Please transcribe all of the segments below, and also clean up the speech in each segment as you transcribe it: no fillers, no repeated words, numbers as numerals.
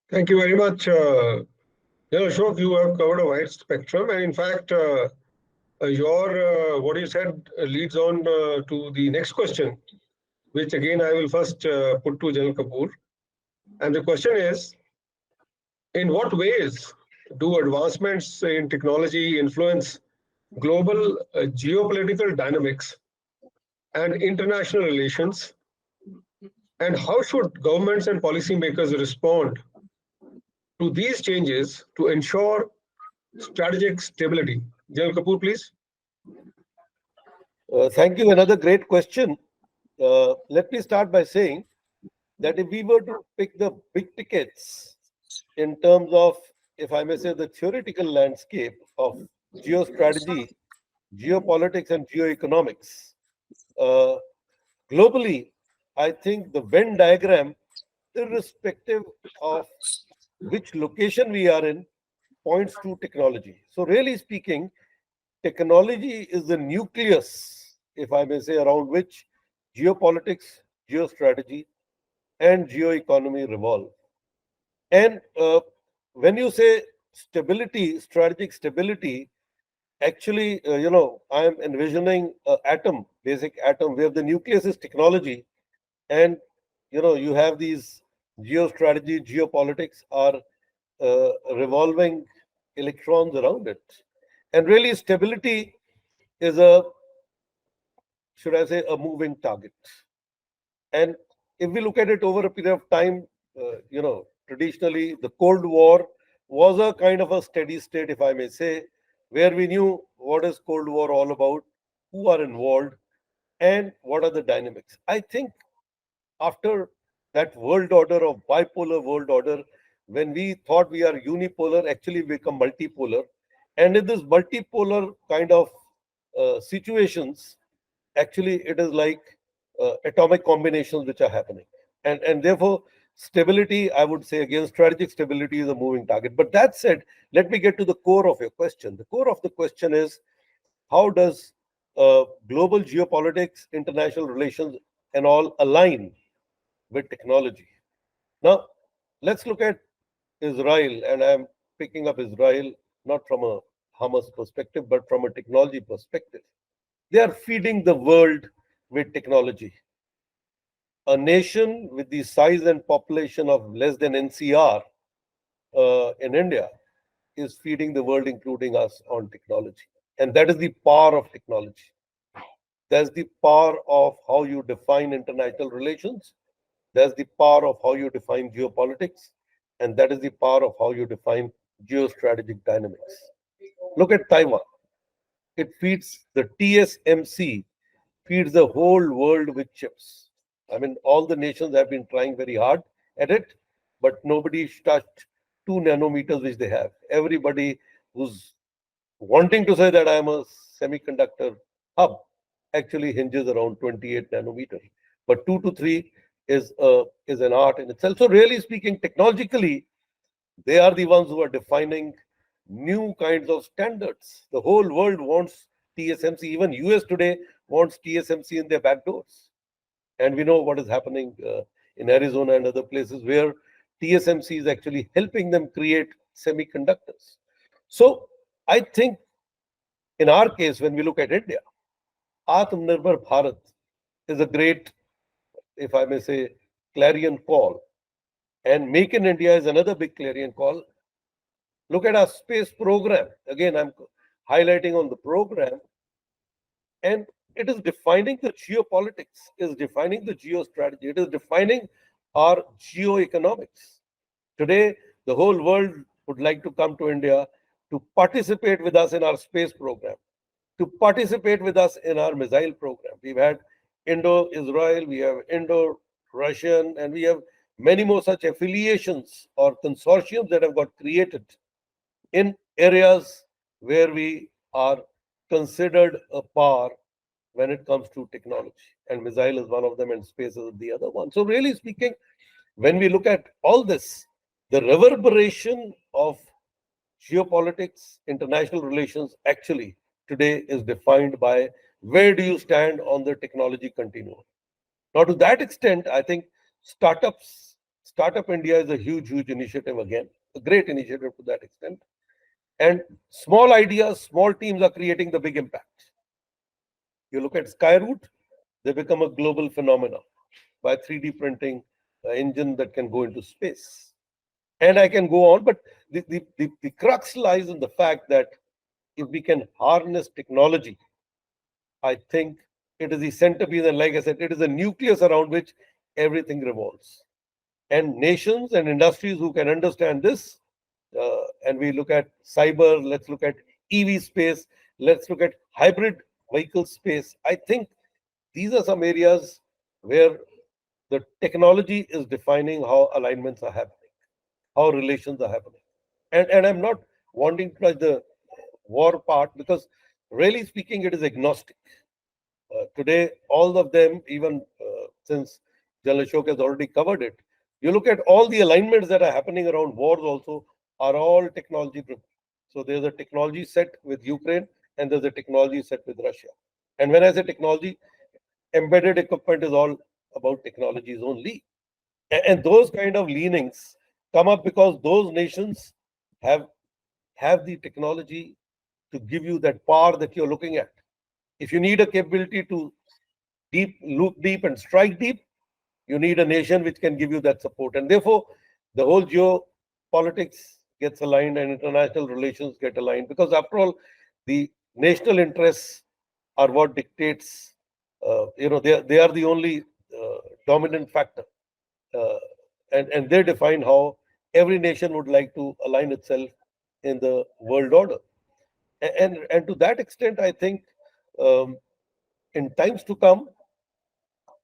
Thank you very much. Ashok, you have covered a wide spectrum, and in fact, your what you said leads on to the next question, which again I will first put to Anil Kapoor. And the question is, in what ways do advancements in technology influence global geopolitical dynamics and international relations, and how should governments and policymakers respond to these changes to ensure strategic stability? Anil Kapoor, please. Thank you. Another great question. Let me start by saying that if we were to pick the big tickets in terms of, if I may say, the theoretical landscape of geostrategy, geopolitics, and geoeconomics, uh, globally, I think the Venn diagram, irrespective of which location we are in, points to technology. So, really speaking, technology is the nucleus, if I may say, around which geopolitics, geostrategy, and geoeconomy revolve. And when you say stability, strategic stability, actually, I am envisioning an atom, basic atom, where the nucleus is technology, and you have these geostrategy, geopolitics are revolving electrons around it. And really, stability is a, should I say, a moving target. And if we look at it over a period of time, traditionally the Cold War was a kind of a steady state, if I may say, where we knew what is Cold War all about, who are involved, and what are the dynamics. I think after that world order of bipolar world order, when we thought we are unipolar, actually we become multipolar. And in this multipolar kind of situations, actually it is like atomic combinations which are happening. And therefore, stability, I would say again, strategic stability is a moving target. But that said, let me get to the core of your question. The core of the question is, how does global geopolitics, international relations, and all align with technology? Now, let's look at Israel, and I'm picking up Israel not from a Hamas perspective, but from a technology perspective. They are feeding the world with technology. A nation with the size and population of less than NCR in India is feeding the world, including us, on technology. And that is the power of technology. That's the power of how you define international relations. That's the power of how you define geopolitics. And that is the power of how you define geostrategic dynamics. Look at Taiwan. It feeds the TSMC, feeds the whole world with chips. I mean, all the nations have been trying very hard at it, but nobody's touched 2 nanometers which they have. Everybody who's wanting to say that I'm a semiconductor hub actually hinges around 28 nanometers. But 2 to 3 is an art in itself. So really speaking, technologically, they are the ones who are defining new kinds of standards. The whole world wants TSMC. Even US today wants TSMC in their back doors. And we know what is happening in Arizona and other places where TSMC is actually helping them create semiconductors. So I think in our case, when we look at India, Atmanirbhar Bharat is a great, if I may say, clarion call. And Make in India is another big clarion call. Look at our space program. Again, I'm highlighting on the program. And it is defining the geopolitics, is defining the geostrategy, it is defining our geoeconomics. Today, the whole world would like to come to India to participate with us in our space program, to participate with us in our missile program. We've had Indo-Israel, we have Indo-Russian, and we have many more such affiliations or consortiums that have got created in areas where we are considered a power when it comes to technology. And missile is one of them, and space is the other one. So, really speaking, when we look at all this, the reverberation of geopolitics, international relations, actually today is defined by where do you stand on the technology continuum. Now, to that extent, I think startups, Startup India is a huge, huge initiative again, a great initiative to that extent. And small ideas, small teams are creating the big impact. You look at Skyroot, they become a global phenomenon by 3D printing an engine that can go into space. And I can go on, but the crux lies in the fact that if we can harness technology, I think it is the centerpiece. And like I said, it is a nucleus around which everything revolves. And nations and industries who can understand this, and we look at cyber, let's look at EV space, let's look at hybrid vehicle space. I think these are some areas where the technology is defining how alignments are happening, how relations are happening. And I'm not wanting to touch the war part because, really speaking, it is agnostic. Today, all of them, even since General Ashok has already covered it, you look at all the alignments that are happening around wars also are all technology driven. So there's a technology set with Ukraine and there's a technology set with Russia. And when I say technology, embedded equipment is all about technologies only. And those kind of leanings come up because those nations have the technology to give you that power that you're looking at. If you need a capability to look deep and strike deep, you need a nation which can give you that support. And therefore, the whole geopolitics gets aligned and international relations get aligned because, after all, the national interests are what dictates. They are the only dominant factor, uh, and they define how every nation would like to align itself in the world order. And to that extent, I think um, in times to come,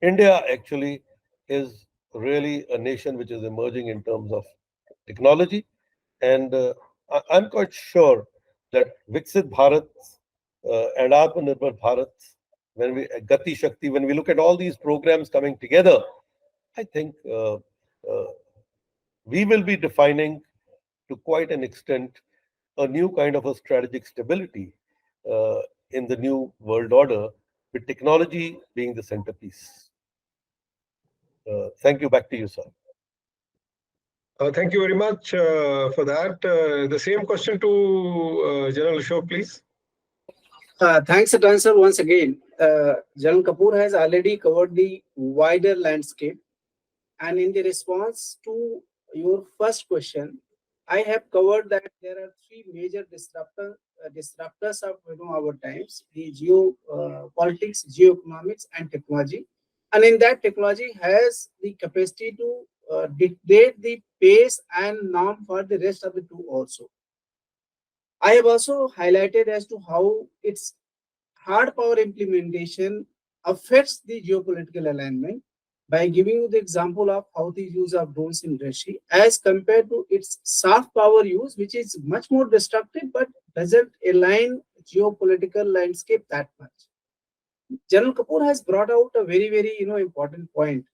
India actually is really a nation which is emerging in terms of technology. And I'm quite sure that Viksit Bharat and Atmanirbhar Bharat, when we Gati Shakti, when we look at all these programs coming together, I think we will be defining to quite an extent a new kind of a strategic stability uh, in the new world order, with technology being the centerpiece. Thank you. Back to you, sir. Thank you very much for that. The same question to General Ashok, please. Thanks, Transfer, once again. Jan Kapoor has already covered the wider landscape, and in the response to your first question, I have covered that there are three major disruptors of our times: the politics, geoeconomics, and technology. And in that, technology has the capacity to dictate the pace and norm for the rest of the two also. I have also highlighted as to how its hard power implementation affects the geopolitical alignment by giving you the example of how the use of drones in Russia as compared to its soft power use, which is much more destructive but doesn't align geopolitical landscape that much. General Kapoor has brought out a very, very important point,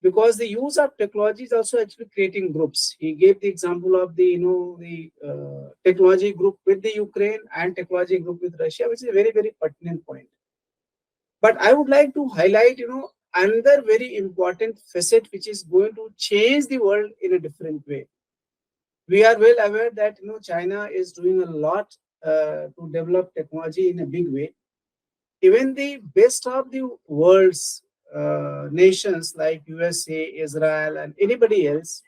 because the use of technology is also actually creating groups. He gave the example of the technology group with the Ukraine and technology group with Russia, which is a very, very pertinent point. But I would like to highlight another very important facet which is going to change the world in a different way. We are well aware that China is doing a lot to develop technology in a big way. Even the best of the world's nations like USA, Israel, and anybody else,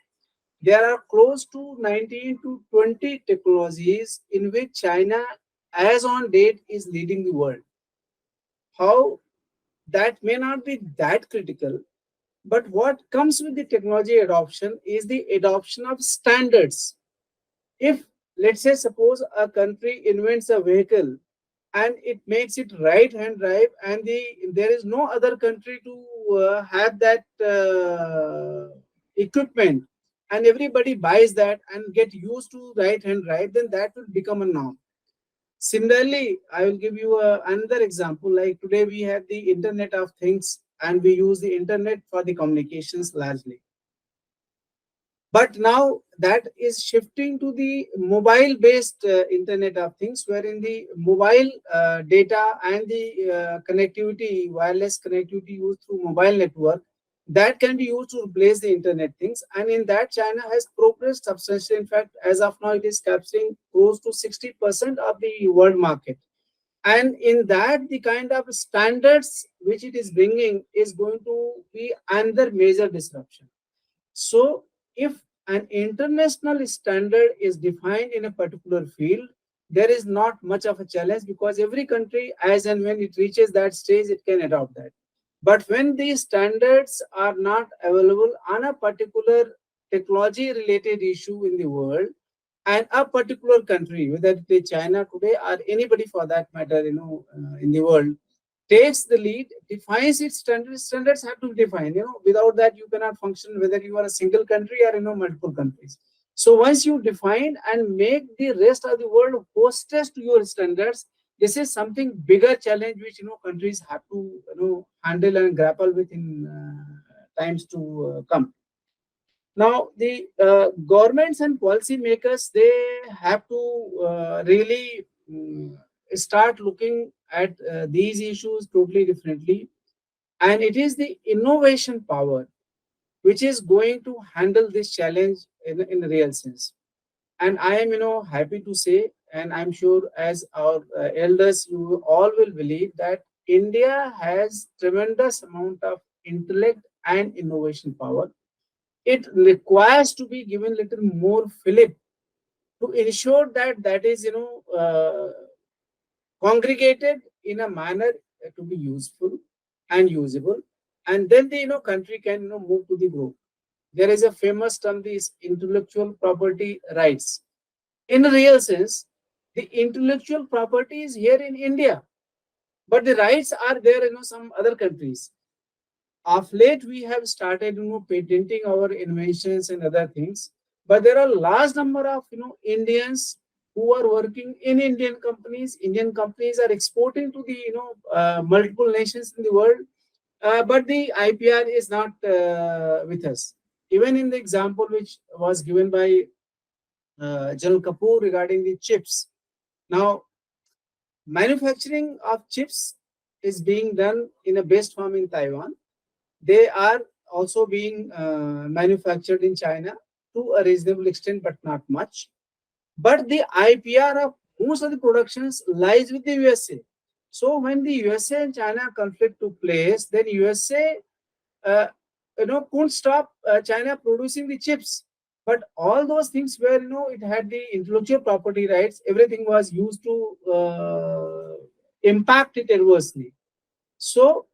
there are close to 19 to 20 technologies in which China, as on date, is leading the world. How that may not be that critical, but what comes with the technology adoption is the adoption of standards. If, let's say, suppose a country invents a vehicle and it makes it right hand drive, and there is no other country to have that equipment, and everybody buys that and get used to right hand drive, then that will become a norm. Similarly, I will give you another example. Like today we have the Internet of Things and we use the internet for the communications largely. But now that is shifting to the mobile-based Internet of Things, wherein the mobile data and the connectivity, wireless connectivity used through mobile network, that can be used to replace the internet things. And in that, China has progressed substantially. In fact, as of now, it is capturing close to 60% of the world market. And in that, the kind of standards which it is bringing is going to be another major disruption. So if an international standard is defined in a particular field, there is not much of a challenge, because every country, as and when it reaches that stage, it can adopt that. But when these standards are not available on a particular technology related issue in the world, and a particular country, whether it is China today or anybody for that matter, in the world, takes the lead, defines its standards. Standards have to be defined. Without that, you cannot function, whether you are a single country or multiple countries. So once you define and make the rest of the world hostess to your standards, this is something bigger challenge which countries have to handle and grapple with in times to come. Now, the governments and policymakers, they have to really start looking at these issues totally differently. And it is the innovation power which is going to handle this challenge in a real sense. And I am, happy to say, and I'm sure as our elders, you all will believe that India has tremendous amount of intellect and innovation power. It requires to be given little more fillip to ensure that that is congregated in a manner to be useful and usable, and then the country can move to the growth. There is a famous term, this intellectual property rights. In a real sense, the intellectual property is here in India, but the rights are there in some other countries. Of late, we have started patenting our inventions and other things, but there are large number of Indians who are working in Indian companies. Indian companies are exporting to the multiple nations in the world, but the IPR is not with us. Even in the example which was given by Anil Kapoor regarding the chips. Now, manufacturing of chips is being done in a best form in Taiwan. They are also being manufactured in China to a reasonable extent, but not much. But the IPR of most of the productions lies with the USA. So when the USA and China conflict took place, then USA, couldn't stop China producing the chips. But all those things where it had the intellectual property rights, everything was used to impact it adversely. So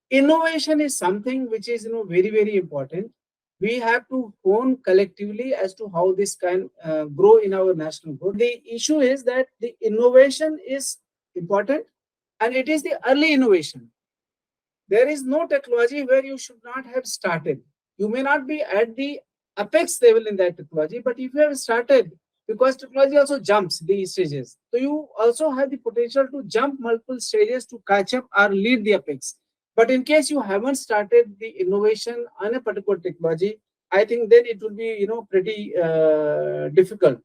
innovation is something which is very, very important. We have to hone collectively as to how this can grow in our national growth. The issue is that the innovation is important, and it is the early innovation. There is no technology where you should not have started. You may not be at the apex level in that technology, but if you have started, because technology also jumps the stages, so you also have the potential to jump multiple stages to catch up or lead the apex. But in case you haven't started the innovation on a particular technology, I think then it will be pretty difficult.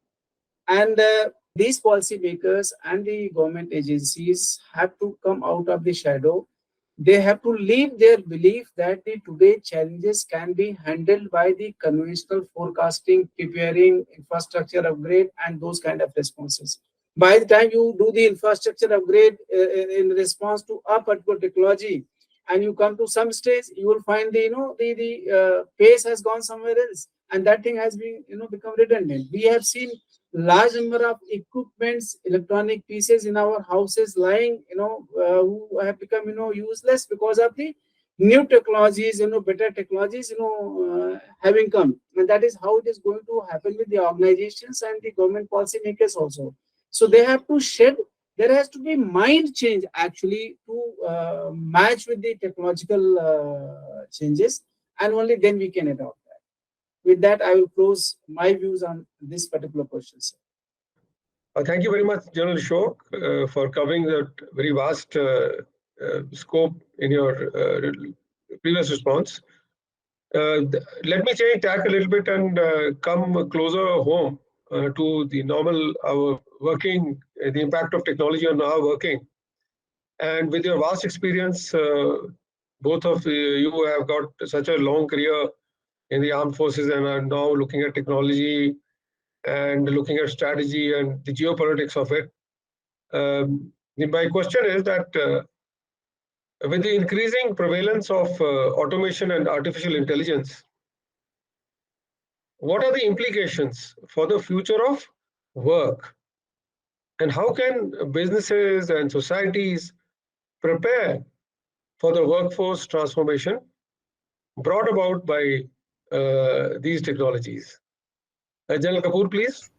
And these policymakers and the government agencies have to come out of the shadow. They have to leave their belief that the today challenges can be handled by the conventional forecasting, preparing, infrastructure upgrade, and those kind of responses. By the time you do the infrastructure upgrade in response to a particular technology, and you come to some stage, you will find the pace has gone somewhere else, and that thing has been become redundant. We have seen large number of equipments, electronic pieces in our houses lying, who have become, useless because of the new technologies, better technologies, having come. And that is how it is going to happen with the organizations and the government policymakers also. So they have to shed, there has to be mind change actually to match with the technological changes, and only then we can adopt. With that, I will close my views on this particular question, sir. Thank you very much, General Ashok, for covering that very vast scope in your previous response. Let me change tack a little bit and come closer home to the normal, our working, the impact of technology on our working. And with your vast experience, both of you have got such a long career in the armed forces and are now looking at technology and looking at strategy and the geopolitics of it. My question is that with the increasing prevalence of automation and artificial intelligence, what are the implications for the future of work? And how can businesses and societies prepare for the workforce transformation brought about by these technologies? General Kapoor, please.